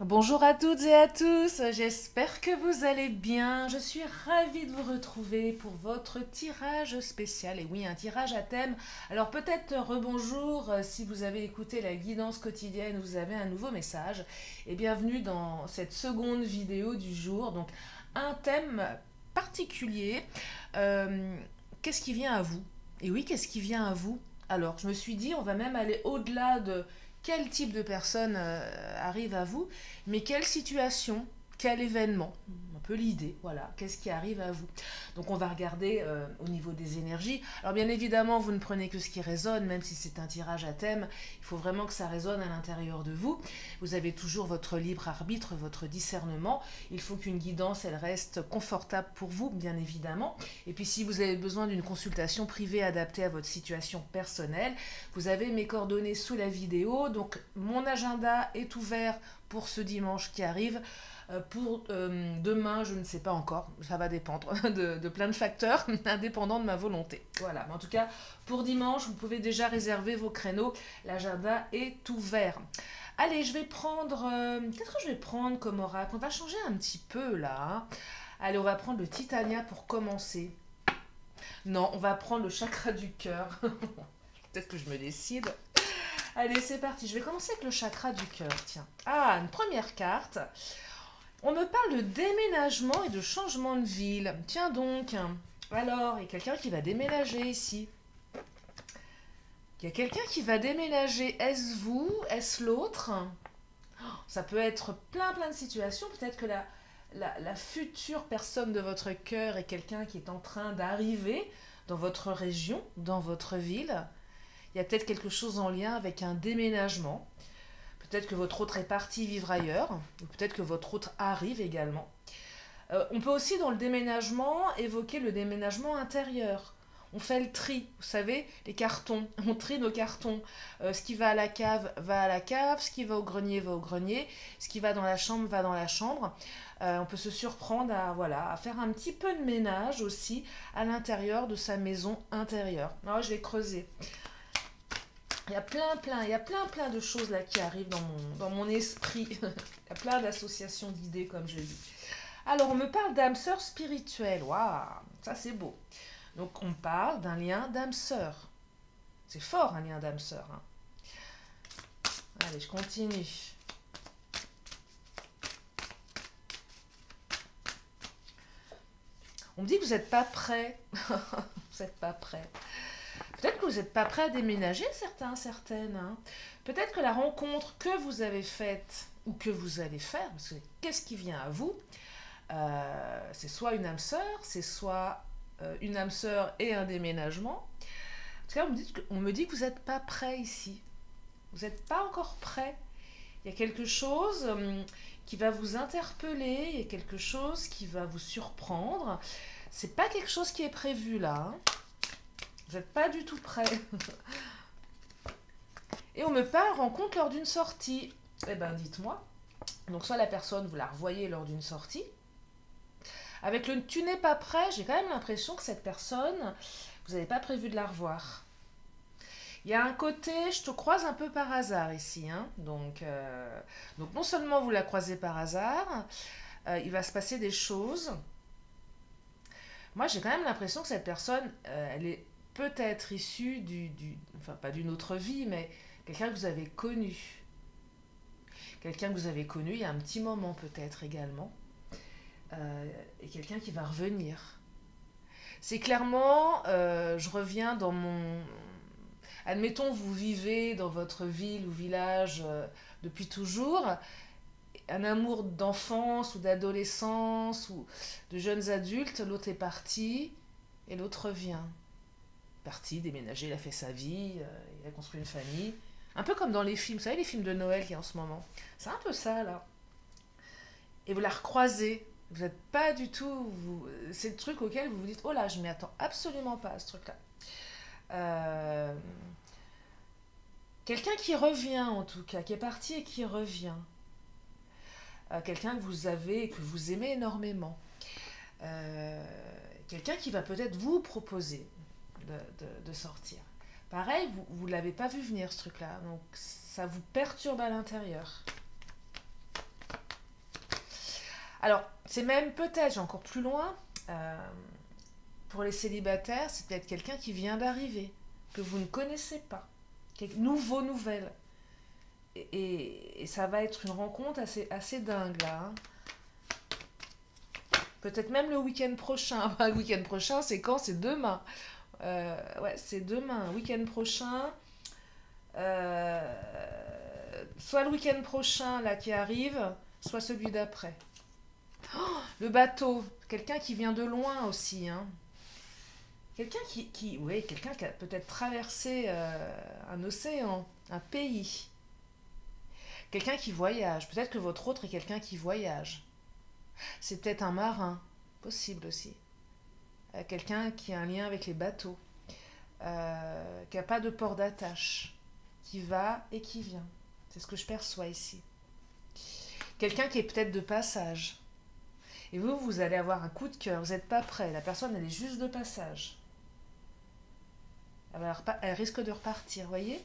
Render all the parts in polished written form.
Bonjour à toutes et à tous, j'espère que vous allez bien. Je suis ravie de vous retrouver pour votre tirage spécial. Et oui, un tirage à thème. Alors peut-être rebonjour si vous avez écouté la guidance quotidienne, vous avez un nouveau message. Et bienvenue dans cette seconde vidéo du jour. Donc un thème particulier. Euh, qu'est-ce qui vient à vous? Et oui, qu'est-ce qui vient à vous? Alors je me suis dit, on va même aller au-delà de quel type de personne arrive à vous, mais quelle situation, quel événement, un peu l'idée, voilà, qu'est-ce qui arrive à vous. Donc on va regarder au niveau des énergies. Alors bien évidemment, vous ne prenez que ce qui résonne, même si c'est un tirage à thème, il faut vraiment que ça résonne à l'intérieur de vous. Vous avez toujours votre libre arbitre, votre discernement. Il faut qu'une guidance, elle reste confortable pour vous, bien évidemment. Et puis si vous avez besoin d'une consultation privée adaptée à votre situation personnelle, vous avez mes coordonnées sous la vidéo. Donc mon agenda est ouvert pour ce dimanche qui arrive. Pour demain, je ne sais pas encore. Ça va dépendre de plein de facteurs indépendants de ma volonté. Voilà. Mais en tout cas, pour dimanche, vous pouvez déjà réserver vos créneaux. L'agenda est ouvert. Allez, je vais prendre... Qu'est-ce que je vais prendre comme oracle? On va changer un petit peu là, hein. Allez, on va prendre le Titania pour commencer. Non, on va prendre le chakra du cœur. Peut-être que je me décide. Allez, c'est parti. Je vais commencer avec le chakra du cœur. Tiens. Ah, une première carte. On me parle de déménagement et de changement de ville. Tiens donc. Alors, il y a quelqu'un qui va déménager ici. Il y a quelqu'un qui va déménager. Est-ce vous? Est-ce l'autre? Ça peut être plein de situations. Peut-être que la future personne de votre cœur est quelqu'un qui est en train d'arriver dans votre région, dans votre ville. Il y a peut-être quelque chose en lien avec un déménagement. Peut-être que votre autre est parti vivre ailleurs, ou peut-être que votre autre arrive également. On peut aussi dans le déménagement évoquer le déménagement intérieur. On fait le tri, vous savez, les cartons, on trie nos cartons. Ce qui va à la cave va à la cave, ce qui va au grenier va au grenier, ce qui va dans la chambre va dans la chambre. On peut se surprendre à, voilà, à faire un petit peu de ménage aussi à l'intérieur de sa maison intérieure. Alors, je vais creuser. Il y a il y a plein de choses là qui arrivent dans mon esprit. Il y a plein d'associations d'idées, comme je dis. Alors, on me parle d'âme sœur spirituelle. Waouh, ça c'est beau. Donc, on parle d'un lien d'âme sœur. C'est fort un lien d'âme sœur, hein. Allez, je continue. On me dit que vous n'êtes pas prêt. Vous n'êtes pas prêt. Peut-être que vous n'êtes pas prêt à déménager, certains, certaines, hein. Peut-être que la rencontre que vous avez faite ou que vous allez faire, parce que qu'est-ce qui vient à vous, c'est soit une âme sœur, c'est soit une âme sœur et un déménagement. En tout cas, on me dit que vous n'êtes pas prêt ici. Vous n'êtes pas encore prêt. Il y a quelque chose qui va vous interpeller, il y a quelque chose qui va vous surprendre. C'est pas quelque chose qui est prévu là, hein. Vous n'êtes pas du tout prêt. Et on me parle rencontre lors d'une sortie. Eh ben, dites-moi. Donc, soit la personne, vous la revoyez lors d'une sortie. Avec le tu n'es pas prêt, j'ai quand même l'impression que cette personne, vous n'avez pas prévu de la revoir. Il y a un côté, je te croise un peu par hasard ici, hein. Donc non seulement vous la croisez par hasard, il va se passer des choses. Moi, j'ai quand même l'impression que cette personne, elle est peut-être issue enfin pas d'une autre vie, mais quelqu'un que vous avez connu. Quelqu'un que vous avez connu il y a un petit moment peut-être également. Et quelqu'un qui va revenir. C'est clairement, je reviens dans mon... Admettons, vous vivez dans votre ville ou village depuis toujours, un amour d'enfance ou d'adolescence ou de jeunes adultes, l'autre est parti et l'autre revient. Parti, déménagé, il a fait sa vie, il a construit une famille. Un peu comme dans les films, vous savez les films de Noël qu'il y a en ce moment. C'est un peu ça là. Et vous la recroisez. Vous n'êtes pas du tout... C'est le truc auquel vous vous dites, oh là, je m'y attends absolument pas à ce truc-là. Euh, Quelqu'un qui revient en tout cas, qui est parti et qui revient. Quelqu'un que vous avez, que vous aimez énormément. Euh, Quelqu'un qui va peut-être vous proposer de sortir. Pareil, vous ne l'avez pas vu venir ce truc-là, donc ça vous perturbe à l'intérieur. Alors, c'est même peut-être, j'ai encore plus loin, euh, pour les célibataires, c'est peut-être quelqu'un qui vient d'arriver, que vous ne connaissez pas, nouveau, nouvelle. Et ça va être une rencontre assez dingue là, hein. Peut-être même le week-end prochain. Enfin, le week-end prochain, c'est quand? C'est demain. Ouais, c'est demain. Week-end prochain. euh, Soit le week-end prochain là qui arrive, soit celui d'après. Le bateau. Quelqu'un qui vient de loin aussi, hein. Quelqu'un oui, quelqu'un qui a peut-être traversé un océan, un pays. Quelqu'un qui voyage. Peut-être que votre autre est quelqu'un qui voyage. C'est peut-être un marin, possible aussi. Quelqu'un qui a un lien avec les bateaux, qui n'a pas de port d'attache, qui va et qui vient. C'est ce que je perçois ici. Quelqu'un qui est peut-être de passage. Et vous, vous allez avoir un coup de cœur, vous n'êtes pas prêt. La personne, elle est juste de passage. Elle risque de repartir, vous voyez.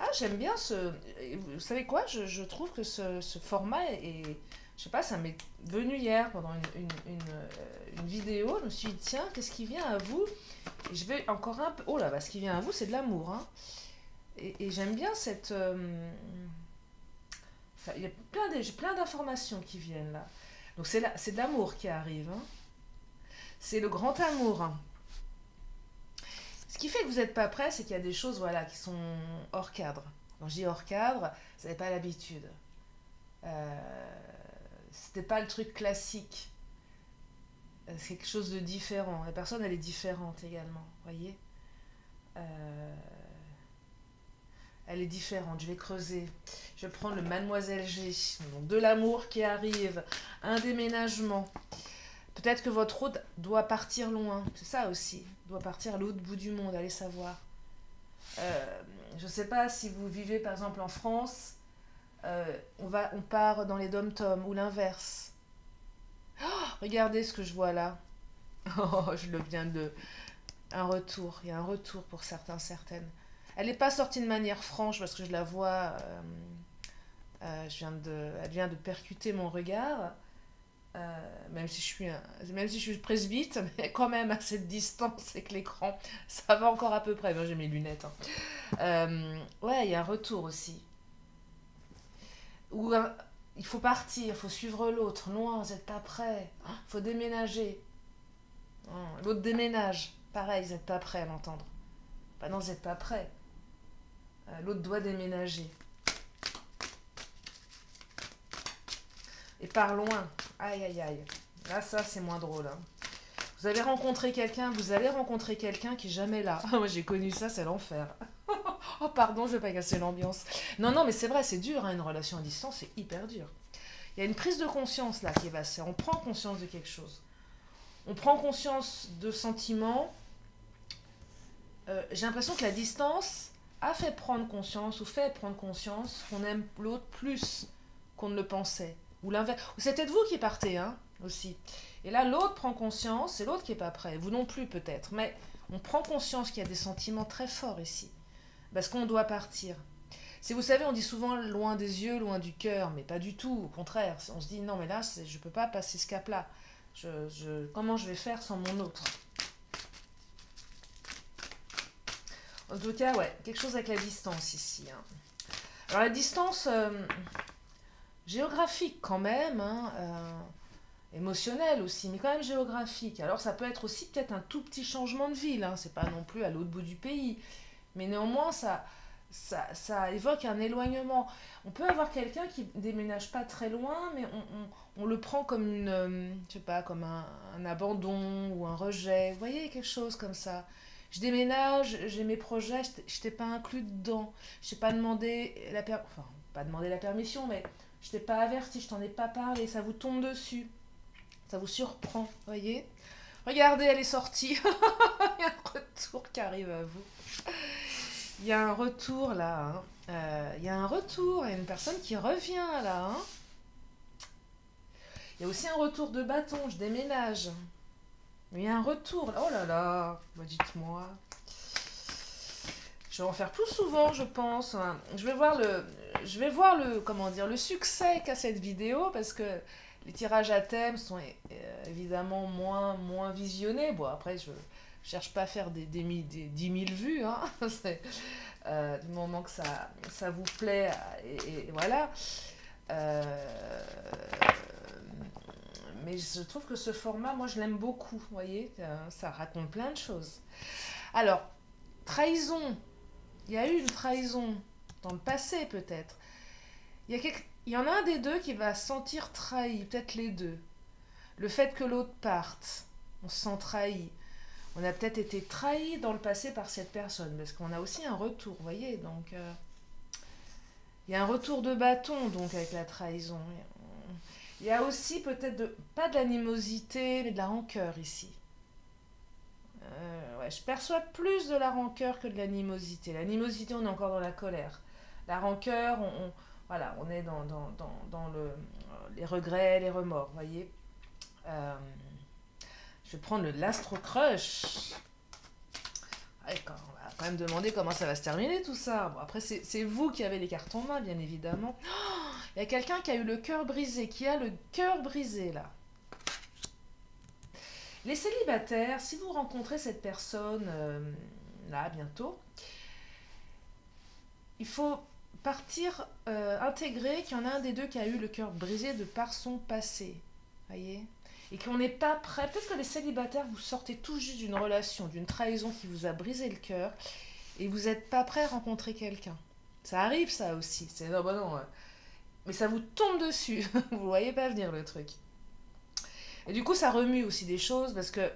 Ah, j'aime bien ce... Vous savez quoi, je trouve que ce format est... Je sais pas, ça m'est venu hier pendant une vidéo. Je me suis dit, tiens, qu'est-ce qui vient à vous? Et je vais encore un peu... Oh là, bah, ce qui vient à vous, c'est de l'amour, hein. Et j'aime bien cette... Il y a plein d'informations qui viennent là. Donc c'est de l'amour qui arrive, hein. C'est le grand amour, hein. Ce qui fait que vous n'êtes pas prêt, c'est qu'il y a des choses voilà, qui sont hors cadre. Quand je dis hors cadre, vous n'avez pas l'habitude. C'était pas le truc classique. C'est quelque chose de différent. La personne, elle est différente également, voyez. Elle est différente. Je vais creuser. Je vais prendre le Mademoiselle G. Donc, de l'amour qui arrive, un déménagement. Peut-être que votre hôte doit partir loin. C'est ça aussi. Doit partir à l'autre bout du monde, allez savoir. Je ne sais pas si vous vivez par exemple en France, on part dans les dom-toms ou l'inverse. Oh, regardez ce que je vois là. Oh, je le viens de... Un retour, il y a un retour pour certains, certaines. Elle n'est pas sortie de manière franche parce que je la vois, elle vient de percuter mon regard. Même si je suis presbyte, mais quand même à cette distance avec l'écran, ça va encore à peu près. Moi, j'ai mes lunettes, hein. Ouais, il y a un retour aussi. Ou il faut partir, il faut suivre l'autre. Loin, vous n'êtes pas prêt. Il faut déménager. L'autre déménage. Pareil, vous n'êtes pas prêt à l'entendre. Bah non, vous n'êtes pas prêt. L'autre doit déménager. Et par loin. Aïe, aïe, aïe. Là, ça, c'est moins drôle, hein. Vous allez rencontrer quelqu'un qui est jamais là. Moi, j'ai connu ça, c'est l'enfer. Oh, pardon, je vais pas casser l'ambiance. Non, non, mais c'est vrai, c'est dur, hein, une relation à distance, c'est hyper dur. Il y a une prise de conscience, là, qui va se faire. On prend conscience de quelque chose. On prend conscience de sentiments. J'ai l'impression que la distance a fait prendre conscience, ou fait prendre conscience qu'on aime l'autre plus qu'on ne le pensait. Ou l'inverse. C'est peut-être vous qui partez, hein, aussi. Et là, l'autre prend conscience, c'est l'autre qui n'est pas prêt. Vous non plus, peut-être. Mais on prend conscience qu'il y a des sentiments très forts ici. Parce qu'on doit partir. Si vous savez, on dit souvent loin des yeux, loin du cœur, mais pas du tout. Au contraire, on se dit non, mais là, je ne peux pas passer ce cap-là. Comment je vais faire sans mon autre? En tout cas, ouais, quelque chose avec la distance ici, hein. Alors la distance géographique quand même, hein, émotionnelle aussi, mais quand même géographique. Alors ça peut être aussi peut-être un tout petit changement de ville, hein, c'est pas non plus à l'autre bout du pays, mais néanmoins ça évoque un éloignement. On peut avoir quelqu'un qui déménage pas très loin, mais on le prend comme je sais pas, comme un abandon ou un rejet. Vous voyez, quelque chose comme ça. Je déménage, j'ai mes projets, je t'ai pas inclus dedans. Je t'ai pas demandé enfin, pas demandé la permission, mais je t'ai pas averti, je t'en ai pas parlé. Ça vous tombe dessus. Ça vous surprend, voyez. Regardez, elle est sortie. Il y a un retour qui arrive à vous. Il y a un retour là, hein. Il y a un retour, il y a une personne qui revient là, hein. Il y a aussi un retour de bâton, je déménage. Mais il y a un retour, oh là là, dites-moi. Je vais en faire plus souvent, je pense, hein. Je vais voir je vais voir comment dire, le succès qu'a cette vidéo parce que les tirages à thème sont évidemment moins visionnés. Bon, après, je cherche pas à faire des 10 000 vues, hein. Du moment que ça vous plaît, et voilà. Euh, mais je trouve que ce format, moi, je l'aime beaucoup, vous voyez, ça raconte plein de choses. Alors, trahison. Il y a eu une trahison dans le passé, peut-être. Il y en a un des deux qui va se sentir trahi, peut-être les deux. Le fait que l'autre parte, on se sent trahi. On a peut-être été trahi dans le passé par cette personne, parce qu'on a aussi un retour, vous voyez. Donc, il y a un retour de bâton, donc, avec la trahison. Il y a aussi peut-être, pas de l'animosité, mais de la rancœur ici. Ouais, je perçois plus de la rancœur que de l'animosité. L'animosité, on est encore dans la colère. La rancœur, voilà, on est dans les regrets, les remords, vous voyez. Je vais prendre l'Astro Crush. Ouais, on va quand même demander comment ça va se terminer tout ça. Bon, après, c'est vous qui avez les cartes en main, bien évidemment. Il y a quelqu'un qui a eu le cœur brisé, qui a le cœur brisé, là. Les célibataires, si vous rencontrez cette personne, là, bientôt, il faut partir, intégrer qu'il y en a un des deux qui a eu le cœur brisé de par son passé. Voyez ? Et qu'on n'est pas prêt. Peut-être que les célibataires, vous sortez tout juste d'une relation, d'une trahison qui vous a brisé le cœur, et vous n'êtes pas prêt à rencontrer quelqu'un. Ça arrive, ça aussi. C'est non, bah non. Mais ça vous tombe dessus. Vous ne voyez pas venir le truc. Et du coup, ça remue aussi des choses parce que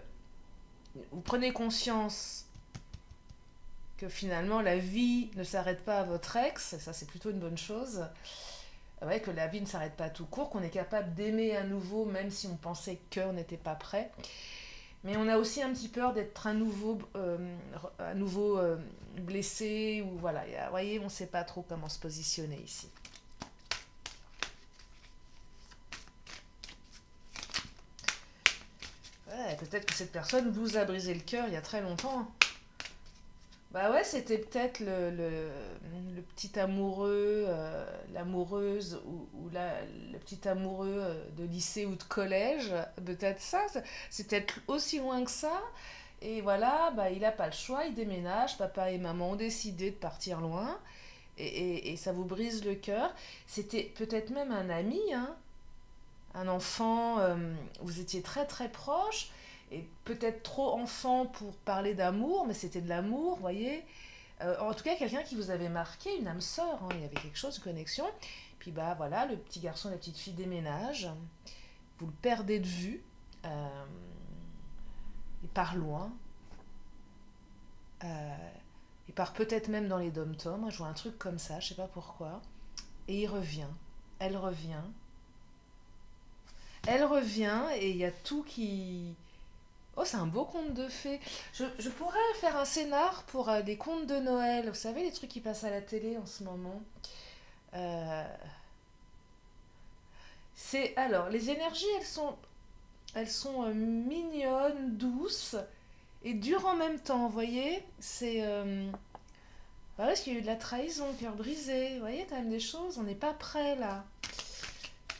vous prenez conscience que finalement la vie ne s'arrête pas à votre ex, et ça c'est plutôt une bonne chose. Ouais, que la vie ne s'arrête pas tout court, qu'on est capable d'aimer à nouveau même si on pensait qu'on n'était pas prêt. Mais on a aussi un petit peur d'être à nouveau blessé, ou voilà. Vous voyez, on ne sait pas trop comment se positionner ici. Ouais, peut-être que cette personne vous a brisé le cœur il y a très longtemps. Bah ouais, c'était peut-être le petit amoureux, l'amoureuse ou le petit amoureux de lycée ou de collège. Peut-être ça, c'est peut-être aussi loin que ça. Et voilà, bah, il n'a pas le choix, il déménage. Papa et maman ont décidé de partir loin. Et ça vous brise le cœur. C'était peut-être même un ami, hein, un enfant, vous étiez très très proches, et peut-être trop enfant pour parler d'amour, mais c'était de l'amour, vous voyez. En tout cas, quelqu'un qui vous avait marqué, une âme sœur, hein, il y avait quelque chose de connexion. Puis bah voilà, le petit garçon, la petite fille déménage, vous le perdez de vue, il part loin, il part peut-être même dans les dom-toms, moi je vois un truc comme ça, je sais pas pourquoi, et il revient, elle revient. Elle revient et il y a tout qui... Oh, c'est un beau conte de fées. Je pourrais faire un scénar pour des contes de Noël. Vous savez, les trucs qui passent à la télé en ce moment. Euh, Alors, les énergies, elles sont mignonnes, douces et dures en même temps, vous voyez. C'est... Voilà, parce qu'il y a eu de la trahison, cœur brisé. Vous voyez, quand même des choses, on n'est pas prêt, là.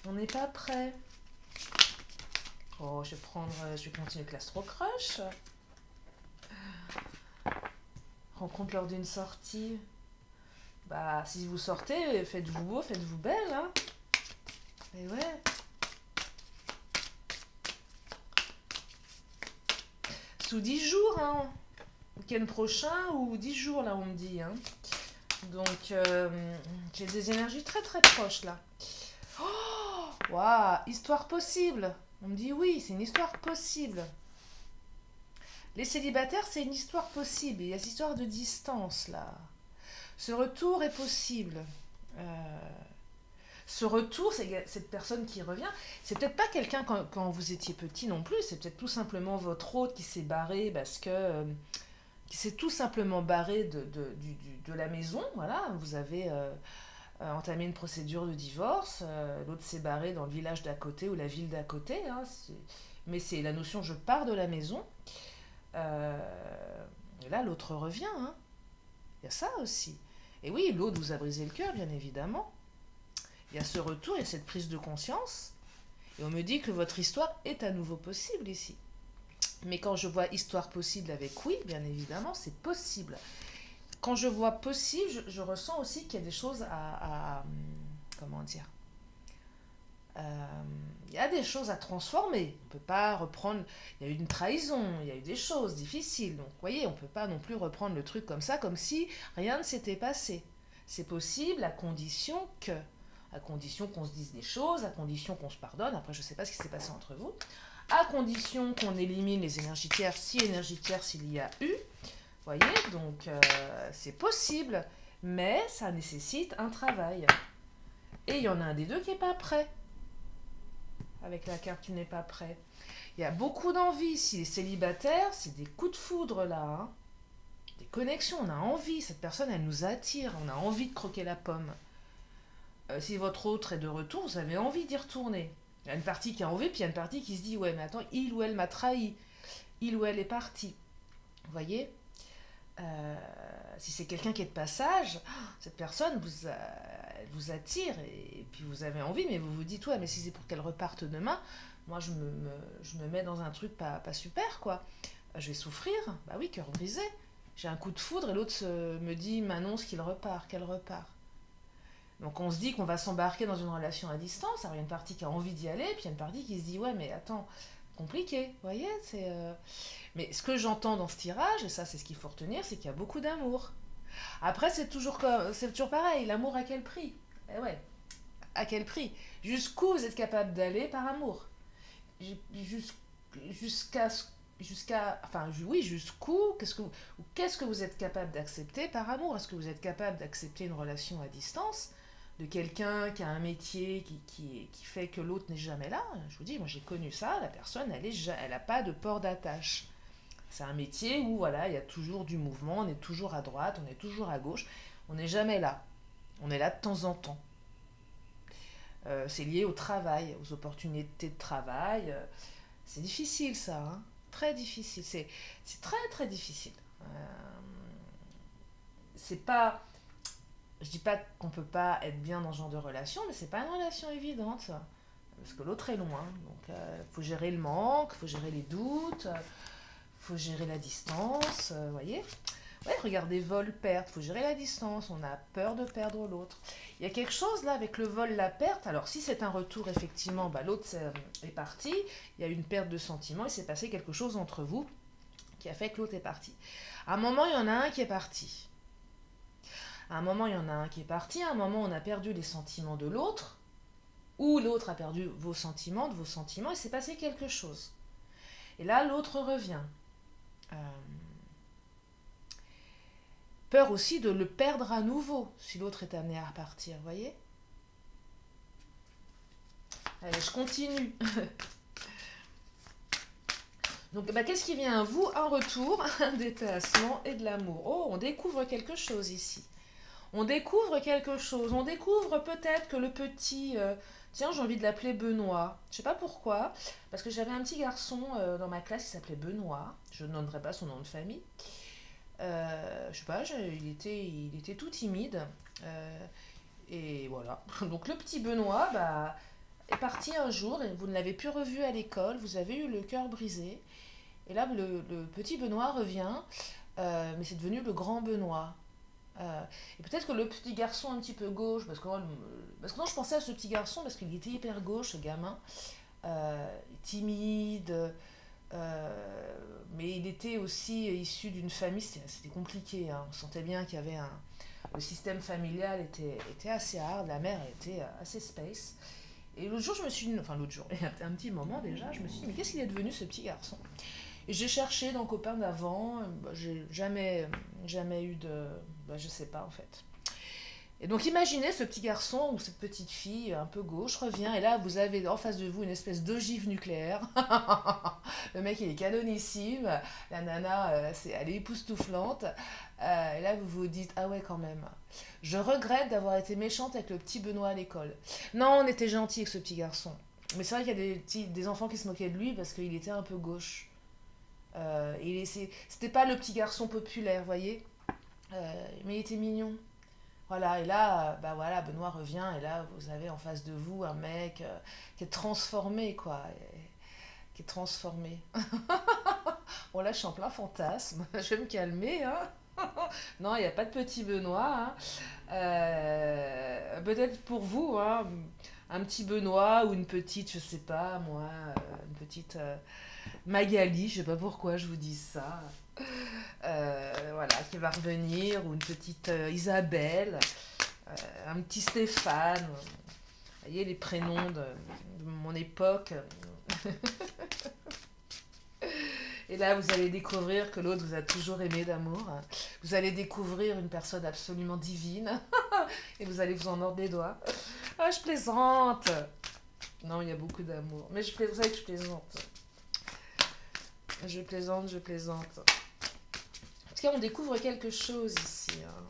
On n'est pas prêt. Oh, je vais continuer avec l'Astro Crush. Rencontre lors d'une sortie. Bah, si vous sortez, faites-vous beau, faites-vous belle, hein. Et ouais. Sous 10 jours, hein. Week-end prochain ou 10 jours, là, on me dit, hein. Donc, j'ai des énergies très très proches, là. Oh, waouh, histoire possible. On me dit oui, c'est une histoire possible. Les célibataires, c'est une histoire possible. Il y a cette histoire de distance, là. Ce retour est possible. Ce retour, c'est cette personne qui revient. C'est peut-être pas quelqu'un quand vous étiez petit non plus. C'est peut-être tout simplement votre hôte qui s'est barré parce que... qui s'est tout simplement barré de la maison. Voilà, vous avez... entamé une procédure de divorce, l'autre s'est barré dans le village d'à côté ou la ville d'à côté, hein, mais c'est la notion je pars de la maison. Et là, l'autre revient, hein. Il y a ça aussi. Et oui, l'autre vous a brisé le cœur, bien évidemment. Il y a ce retour et cette prise de conscience. Et on me dit que votre histoire est à nouveau possible ici. Mais quand je vois histoire possible avec oui, bien évidemment, c'est possible. Quand je vois possible, je ressens aussi qu'il y a des choses comment dire, il y a des choses à transformer. On ne peut pas reprendre. Il y a eu une trahison, il y a eu des choses difficiles. Donc, vous voyez, on ne peut pas non plus reprendre le truc comme ça, comme si rien ne s'était passé. C'est possible à condition que. À condition qu'on se dise des choses, à condition qu'on se pardonne. Après, je ne sais pas ce qui s'est passé entre vous. À condition qu'on élimine les énergies tierces, si énergie tierce il y a eu. Vous voyez, donc c'est possible, mais ça nécessite un travail. Et il y en a un des deux qui n'est pas prêt. Avec la carte qui n'est pas prêt. Il y a beaucoup d'envie. S'il est célibataire, c'est des coups de foudre là. Hein. Des connexions, on a envie. Cette personne, elle nous attire. On a envie de croquer la pomme. Si votre autre est de retour, vous avez envie d'y retourner. Il y a une partie qui a envie, puis il y a une partie qui se dit, ouais, mais attends, il ou elle m'a trahi. Il ou elle est parti. Vous voyez si c'est quelqu'un qui est de passage, cette personne vous attire et puis vous avez envie, mais vous vous dites, ouais, mais si c'est pour qu'elle reparte demain, moi je me mets dans un truc pas super, quoi. Je vais souffrir, bah oui, cœur brisé. J'ai un coup de foudre et l'autre me dit, m'annonce qu'elle repart. Donc on se dit qu'on va s'embarquer dans une relation à distance, alors il y a une partie qui a envie d'y aller, puis il y a une partie qui se dit, ouais, mais attends, compliqué, vous voyez, c'est... Mais ce que j'entends dans ce tirage, et ça c'est ce qu'il faut retenir, c'est qu'il y a beaucoup d'amour. Après c'est toujours pareil, l'amour à quel prix? Eh ouais, à quel prix? Jusqu'où vous êtes capable d'aller par amour? Jusqu'à enfin oui, jusqu'où? Qu'est-ce que vous êtes capable d'accepter par amour? Est-ce que vous êtes capable d'accepter une relation à distance de quelqu'un qui a un métier qui fait que l'autre n'est jamais là? Je vous dis, moi j'ai connu ça, la personne elle n'a pas de port d'attache. C'est un métier où voilà, il y a toujours du mouvement, on est toujours à droite, on est toujours à gauche, on n'est jamais là. On est là de temps en temps. C'est lié au travail, aux opportunités de travail. C'est difficile ça, hein, très difficile. C'est très très difficile. C'est pas, je dis pas qu'on peut pas être bien dans ce genre de relation, mais c'est pas une relation évidente, ça. Parce que l'autre est loin. Donc faut gérer le manque, faut gérer les doutes. Faut gérer la distance, voyez. Ouais, regardez, vol, perte, faut gérer la distance, on a peur de perdre l'autre. Il y a quelque chose là avec le vol, la perte, alors si c'est un retour, effectivement, bah, l'autre est parti, il y a eu une perte de sentiment, il s'est passé quelque chose entre vous qui a fait que l'autre est parti. À un moment, il y en a un qui est parti. À un moment, il y en a un qui est parti, à un moment, on a perdu les sentiments de l'autre, ou l'autre a perdu vos sentiments, il s'est passé quelque chose. Et là, l'autre revient. Peur aussi de le perdre à nouveau si l'autre est amené à repartir, vous voyez. Allez, je continue. Donc, bah, qu'est-ce qui vient à vous? Un retour, un déplacement et de l'amour. Oh, on découvre quelque chose ici. On découvre quelque chose. On découvre peut-être que le petit... tiens, j'ai envie de l'appeler Benoît. Je sais pas pourquoi. Parce que j'avais un petit garçon dans ma classe qui s'appelait Benoît. Je ne donnerai pas son nom de famille. Je sais pas, il était tout timide. Et voilà. Donc le petit Benoît bah, est parti un jour et vous ne l'avez plus revu à l'école. Vous avez eu le cœur brisé. Et là, le petit Benoît revient. Mais c'est devenu le grand Benoît. Et peut-être que le petit garçon un petit peu gauche, parce que non, je pensais à ce petit garçon parce qu'il était hyper gauche, ce gamin, timide, mais il était aussi issu d'une famille, c'était compliqué, hein. On sentait bien qu'il y avait le système familial était assez hard, la mère était assez space. Et l'autre jour, l'autre jour, il y a un petit moment déjà, je me suis dit, mais qu'est-ce qu'il est devenu ce petit garçon? Et j'ai cherché dans copains d'avant, bah, j'ai jamais eu de... Bah, je sais pas en fait. Et donc imaginez ce petit garçon ou cette petite fille un peu gauche revient et là vous avez en face de vous une espèce d'ogive nucléaire. Le mec il est canonissime, la nana elle est époustouflante. Et là vous vous dites ah ouais quand même. Je regrette d'avoir été méchante avec le petit Benoît à l'école. Non on était gentil avec ce petit garçon. Mais c'est vrai qu'il y a des enfants qui se moquaient de lui parce qu'il était un peu gauche. C'était pas le petit garçon populaire, voyez. Mais il était mignon. Voilà, et là, bah voilà, Benoît revient, et là, vous avez en face de vous un mec qui est transformé, quoi. Qui est transformé. Bon, là, je suis en plein fantasme. Je vais me calmer, hein. Non, il n'y a pas de petit Benoît, hein. Peut-être pour vous, hein, un petit Benoît ou une petite, je sais pas, moi, une petite Magali, je sais pas pourquoi je vous dis ça. Voilà, qui va revenir, ou une petite Isabelle, un petit Stéphane. Vous voyez, les prénoms de mon époque. Et là, vous allez découvrir que l'autre vous a toujours aimé d'amour. Vous allez découvrir une personne absolument divine. Et vous allez vous en mordre les doigts. Ah, je plaisante. Non, il y a beaucoup d'amour. Mais vous savez que je plaisante. Je plaisante, je plaisante. En tout cas, on découvre quelque chose ici, hein.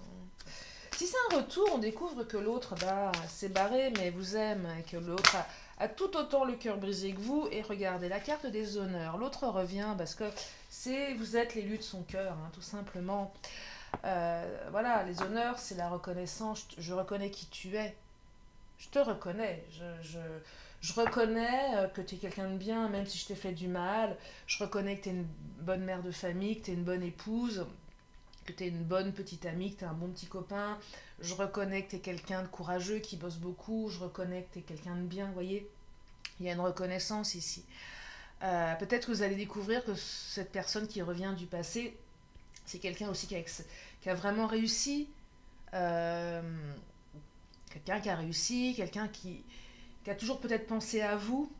Si c'est un retour, on découvre que l'autre bah, s'est barré, mais vous aime, et que l'autre a tout autant le cœur brisé que vous. Et regardez, la carte des honneurs. L'autre revient parce que vous êtes l'élu de son cœur, hein, tout simplement. Voilà, les honneurs, c'est la reconnaissance. Je reconnais qui tu es. Je te reconnais. Je reconnais que tu es quelqu'un de bien, même si je t'ai fait du mal. Je reconnais que tu es une bonne mère de famille, que tu es une bonne épouse, que tu es une bonne petite amie, que tu es un bon petit copain. Je reconnais que tu es quelqu'un de courageux, qui bosse beaucoup. Je reconnais que tu es quelqu'un de bien, vous voyez. Il y a une reconnaissance ici. Peut-être que vous allez découvrir que cette personne qui revient du passé, c'est quelqu'un aussi qui a vraiment réussi. Euh, Quelqu'un qui a réussi, quelqu'un qui a toujours peut-être pensé à vous.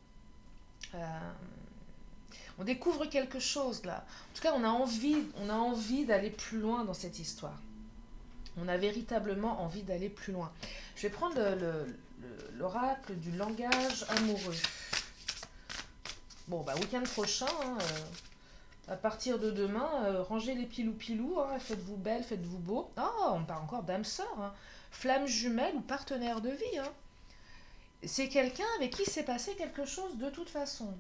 Euh, on découvre quelque chose là. En tout cas, on a envie d'aller plus loin dans cette histoire. On a véritablement envie d'aller plus loin. Je vais prendre l'oracle du langage amoureux. Bon, bah, week-end prochain, hein, à partir de demain, rangez les pilou-pilou, hein, faites-vous belle, faites-vous beau. Oh, on parle encore d'âme sœur, hein, flamme jumelle ou partenaire de vie, hein. C'est quelqu'un avec qui s'est passé quelque chose de toute façon.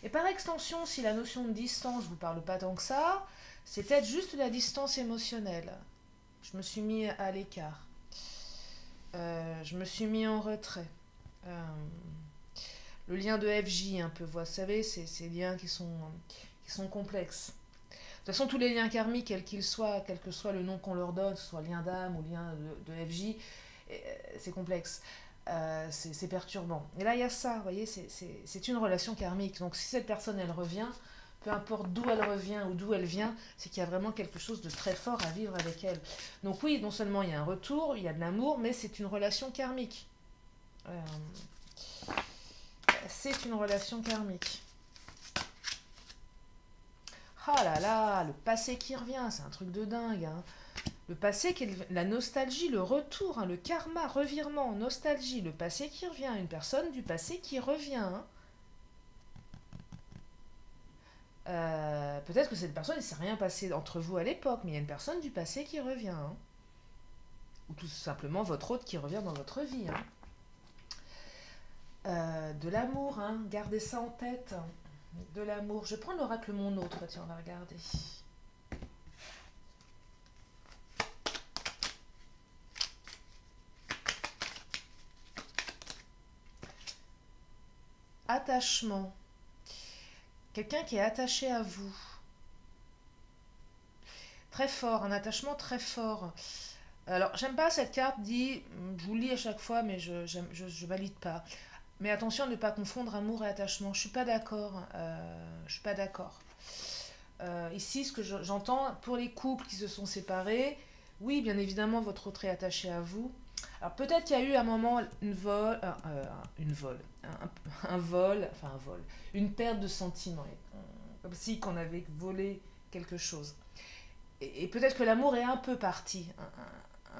Et par extension, si la notion de distance ne vous parle pas tant que ça, c'est peut-être juste la distance émotionnelle. Je me suis mis à l'écart. Je me suis mis en retrait. Euh, le lien de FJ un peu, vous savez, c'est ces liens qui sont complexes. De toute façon, tous les liens karmiques, quels qu'ils soient, quel que soit le nom qu'on leur donne, que ce soit lien d'âme ou lien de FJ, c'est complexe. C'est perturbant. Et là, il y a ça, vous voyez, c'est une relation karmique. Donc, si cette personne, elle revient, peu importe d'où elle revient ou d'où elle vient, c'est qu'il y a vraiment quelque chose de très fort à vivre avec elle. Donc oui, non seulement il y a un retour, il y a de l'amour, mais c'est une relation karmique. Euh, c'est une relation karmique. Ah là là, le passé qui revient, c'est un truc de dingue, hein. Le passé, la nostalgie, le retour, hein, le karma, revirement, nostalgie, le passé qui revient, une personne du passé qui revient, hein. Peut-être que cette personne, il ne s'est rien passé entre vous à l'époque, mais il y a une personne du passé qui revient, hein. Ou tout simplement votre autre qui revient dans votre vie, hein. De l'amour, hein, gardez ça en tête. De l'amour. Je prends l'oracle mon autre, tiens, on va regarder. Attachement. Quelqu'un qui est attaché à vous. Très fort, un attachement très fort. Alors, j'aime pas cette carte dit, je vous lis à chaque fois, mais je valide pas. Mais attention à ne pas confondre amour et attachement. Je suis pas d'accord. Je suis pas d'accord. Ici, ce que j'entends pour les couples qui se sont séparés, oui, bien évidemment, votre autre est attaché à vous. Alors peut-être qu'il y a eu un moment un vol, enfin un vol, une perte de sentiments, comme si qu'on avait volé quelque chose. Et peut-être que l'amour est un peu parti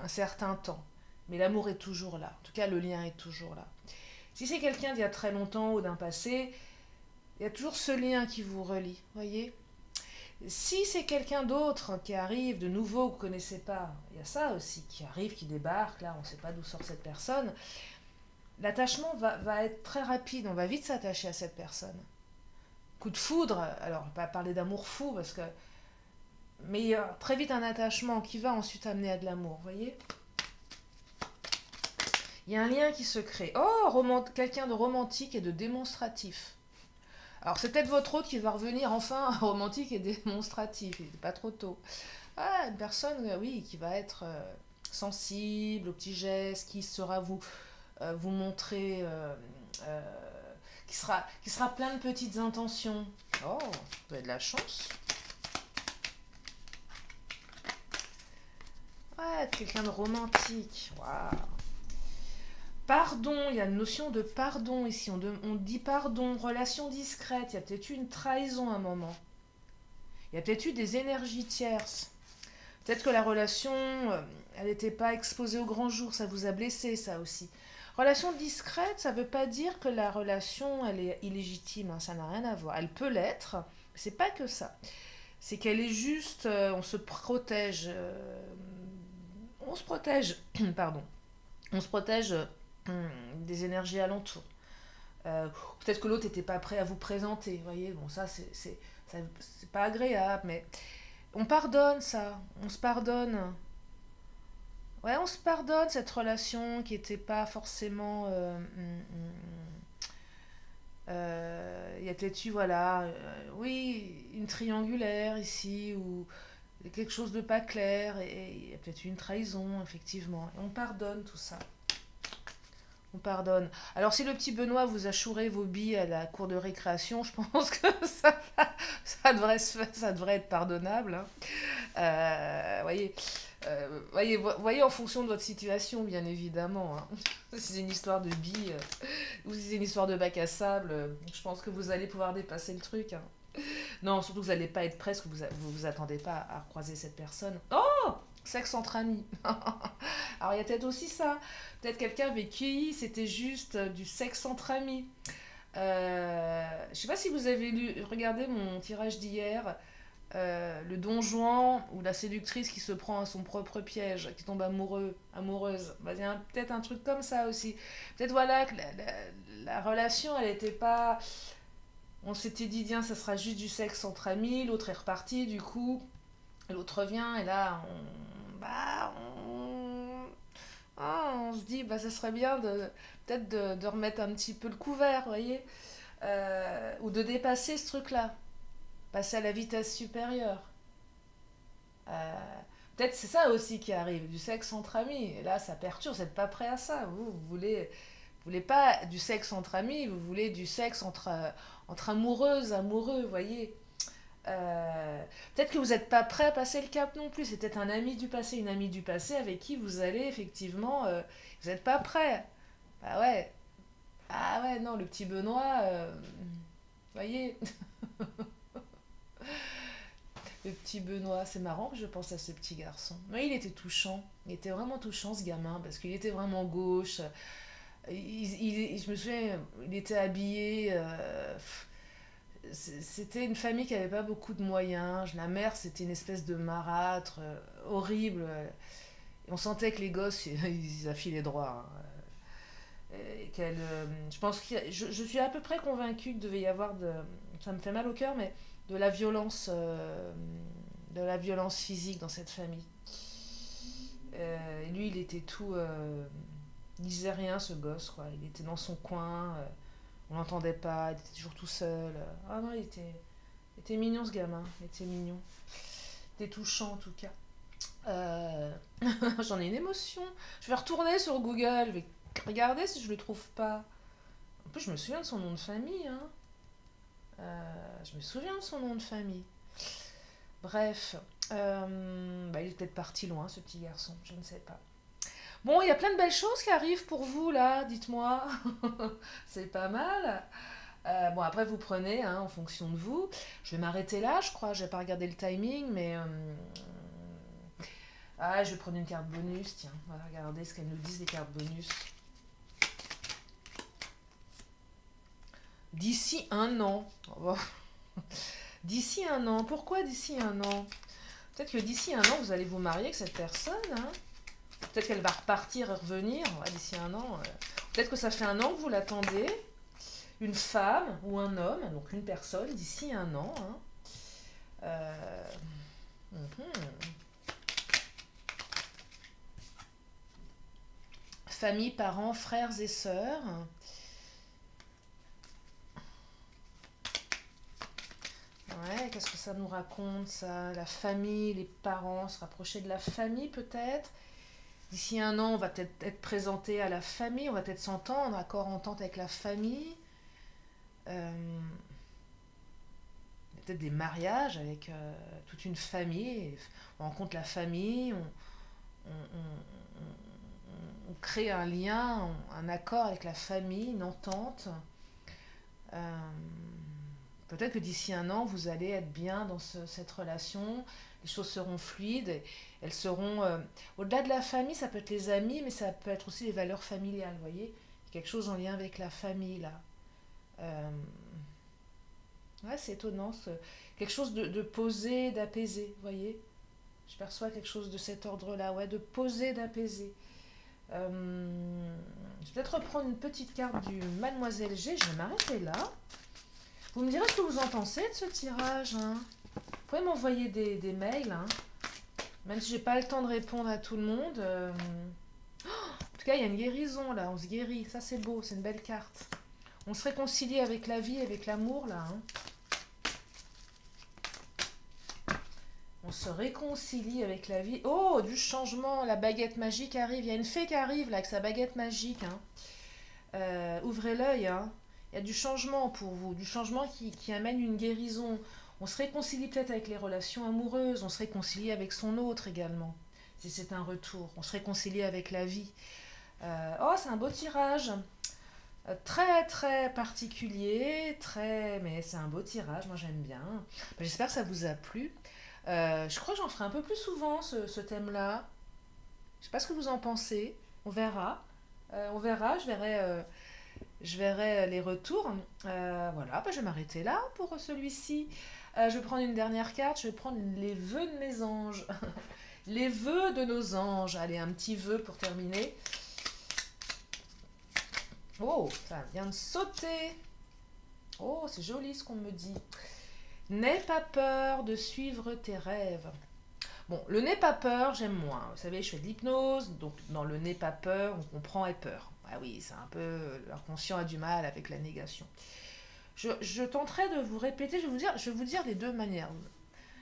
un certain temps, mais l'amour est toujours là. En tout cas, le lien est toujours là. Si c'est quelqu'un d'il y a très longtemps ou d'un passé, il y a toujours ce lien qui vous relie, voyez. Si c'est quelqu'un d'autre qui arrive de nouveau, que vous ne connaissez pas, il y a ça aussi qui arrive, qui débarque, là on ne sait pas d'où sort cette personne, l'attachement va être très rapide, on va vite s'attacher à cette personne. Coup de foudre, alors on va pas parler d'amour fou, parce que mais il y a très vite un attachement qui va ensuite amener à de l'amour, vous voyez. Il y a un lien qui se crée. Oh, quelqu'un de romantique et de démonstratif. Alors c'est peut-être votre autre qui va revenir enfin romantique et démonstratif. Il n'est pas trop tôt. Ah, une personne, oui, qui va être sensible aux petits gestes, qui saura vous montrer, euh, qui sera plein de petites intentions. Oh, vous avez de la chance. Ouais, quelqu'un de romantique. Waouh. Pardon, il y a une notion de pardon ici. On dit pardon, relation discrète. Il y a peut-être eu une trahison à un moment. Il y a peut-être eu des énergies tierces. Peut-être que la relation, elle n'était pas exposée au grand jour. Ça vous a blessé, ça aussi. Relation discrète, ça ne veut pas dire que la relation, elle est illégitime. Hein, ça n'a rien à voir. Elle peut l'être. C'est pas que ça. C'est qu'elle est juste, on se protège. On se protège, pardon. On se protège des énergies alentours. Peut-être que l'autre n'était pas prêt à vous présenter. Vous voyez, bon, ça, c'est pas agréable, mais on pardonne ça. On se pardonne. Ouais, on se pardonne cette relation qui n'était pas forcément. Il y a peut-être eu, voilà, oui, une triangulaire ici, ou quelque chose de pas clair, et il y a peut-être eu une trahison, effectivement. Et on pardonne tout ça. On pardonne. Alors, si le petit Benoît vous a chouré vos billes à la cour de récréation, je pense que ça devrait être pardonnable. Hein. Voyez, voyez en fonction de votre situation, bien évidemment. Hein. Si c'est une histoire de billes ou si c'est une histoire de bac à sable, je pense que vous allez pouvoir dépasser le truc. Hein. Non, surtout que vous n'allez pas être prêt, parce que vous attendez pas à croiser cette personne. Oh, sexe entre amis. Alors il y a peut-être aussi ça. Peut-être quelqu'un avec qui c'était juste du sexe entre amis. Je sais pas si vous avez regardé mon tirage d'hier. Le don Juan ou la séductrice qui se prend à son propre piège, qui tombe amoureuse. Bah, il y a peut-être un truc comme ça aussi. Peut-être voilà que la relation, elle n'était pas. On s'était dit, tiens, ça sera juste du sexe entre amis. L'autre est reparti, du coup. L'autre revient, et là, on se dit, bah, ça serait bien peut-être de remettre un petit peu le couvert, vous voyez, ou de dépasser ce truc-là, passer à la vitesse supérieure. Euh, Peut-être c'est ça aussi qui arrive, du sexe entre amis. Et là, ça perturbe, vous n'êtes pas prêt à ça. Vous voulez pas du sexe entre amis, vous voulez du sexe entre amoureuses, amoureux, vous voyez. Peut-être que vous n'êtes pas prêt à passer le cap non plus. C'est peut-être un ami du passé, une amie du passé avec qui vous allez effectivement. Vous n'êtes pas prêt. Bah ouais. Ah ouais, non, le petit Benoît. Vous voyez, le petit Benoît, c'est marrant que je pense à ce petit garçon. Oui, il était touchant. Il était vraiment touchant, ce gamin, parce qu'il était vraiment gauche. Je me souviens, il était habillé. C'était une famille qui n'avait pas beaucoup de moyens. La mère, c'était une espèce de marâtre, horrible. Et on sentait que les gosses, ils affilaient droit. Hein. Je pense je suis à peu près convaincue qu'il devait y avoir ça me fait mal au cœur, mais de de la violence physique dans cette famille. Lui, il était tout, il disait rien, ce gosse, quoi. Il était dans son coin, on l'entendait pas, il était toujours tout seul. Ah non, il était mignon, ce gamin, il était mignon. Il était touchant en tout cas. Euh, J'en ai une émotion. Je vais retourner sur Google, je vais regarder si je le trouve pas. En plus, je me souviens de son nom de famille. Hein. Je me souviens de son nom de famille. Bref, il est peut-être parti loin, ce petit garçon, je ne sais pas. Bon, il y a plein de belles choses qui arrivent pour vous, là, dites-moi. C'est pas mal. Bon, après, vous prenez, hein, en fonction de vous. Je vais m'arrêter là, je crois. Je vais pas regarder le timing, mais... je vais prendre une carte bonus, tiens. On va regarder ce qu'elles nous disent, les cartes bonus. D'ici un an. Oh. D'ici un an. Pourquoi d'ici un an? Peut-être que d'ici un an, vous allez vous marier avec cette personne. Hein. Peut-être qu'elle va repartir et revenir d'ici un an. Peut-être que ça fait un an que vous l'attendez. Une femme ou un homme, donc une personne, d'ici un an. Hein. famille, parents, frères et sœurs. Ouais, qu'est-ce que ça nous raconte, ça? La famille, les parents, se rapprocher de la famille peut-être. D'ici un an, on va peut-être être présenté à la famille, on va peut-être s'entendre, accord entente avec la famille. Euh, peut-être des mariages avec toute une famille. On rencontre la famille, on crée un lien, un accord avec la famille, une entente. Euh, Peut-être que d'ici un an, vous allez être bien dans cette relation, les choses seront fluides, elles seront... au-delà de la famille, ça peut être les amis, mais ça peut être aussi les valeurs familiales, vous voyez? Quelque chose en lien avec la famille, là. Euh, ouais, c'est étonnant, quelque chose de posé, d'apaisé, vous voyez? Je perçois quelque chose de cet ordre-là, ouais, de posé, d'apaisé. Je vais peut-être reprendre une petite carte du Mademoiselle G, je vais m'arrêter là. Vous me direz ce que vous en pensez de ce tirage, hein. Vous pouvez m'envoyer des mails, hein. Même si j'ai pas le temps de répondre à tout le monde. En tout cas, il y a une guérison là, on se guérit. Ça, c'est beau, c'est une belle carte. On se réconcilie avec la vie, avec l'amour là, hein. On se réconcilie avec la vie. Oh, du changement, la baguette magique arrive. Il y a une fée qui arrive là avec sa baguette magique, hein. Ouvrez l'œil, hein. Il y a du changement pour vous, du changement qui amène une guérison. On se réconcilie peut-être avec les relations amoureuses, on se réconcilie avec son autre également, si c'est un retour. On se réconcilie avec la vie. Oh, c'est un beau tirage. Très très particulier, mais c'est un beau tirage, moi j'aime bien. J'espère que ça vous a plu. Je crois que j'en ferai un peu plus souvent ce thème-là. Je sais pas ce que vous en pensez. On verra. On verra, je verrai les retours. Voilà, je vais m'arrêter là pour celui-ci. Je vais prendre une dernière carte. Je vais prendre les vœux de mes anges. Les vœux de nos anges. Allez, un petit vœu pour terminer. Oh, ça vient de sauter. Oh, c'est joli ce qu'on me dit. N'aie pas peur de suivre tes rêves. Bon, le n'aie pas peur, j'aime moins. Vous savez, je fais de l'hypnose, donc dans le n'aie pas peur, on comprend et peur. Ah oui, c'est un peu... L'inconscient a du mal avec la négation. Je tenterai de vous répéter, je vais vous dire les deux manières.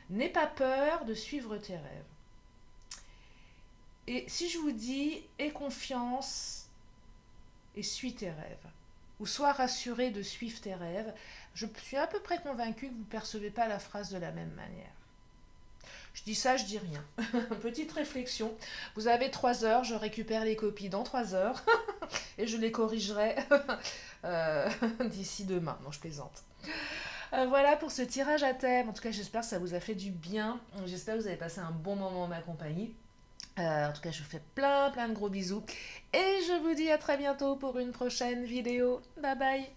N'aie pas peur de suivre tes rêves. Et si je vous dis, aie confiance et suis tes rêves, ou sois rassuré de suivre tes rêves, je suis à peu près convaincue que vous ne percevez pas la phrase de la même manière. Je dis ça, je dis rien. Petite réflexion. Vous avez 3 heures, je récupère les copies dans 3 heures et je les corrigerai d'ici demain. Non, je plaisante. Voilà pour ce tirage à thème. En tout cas, j'espère que ça vous a fait du bien. J'espère que vous avez passé un bon moment en ma compagnie. En tout cas, je vous fais plein de gros bisous. Et je vous dis à très bientôt pour une prochaine vidéo. Bye bye.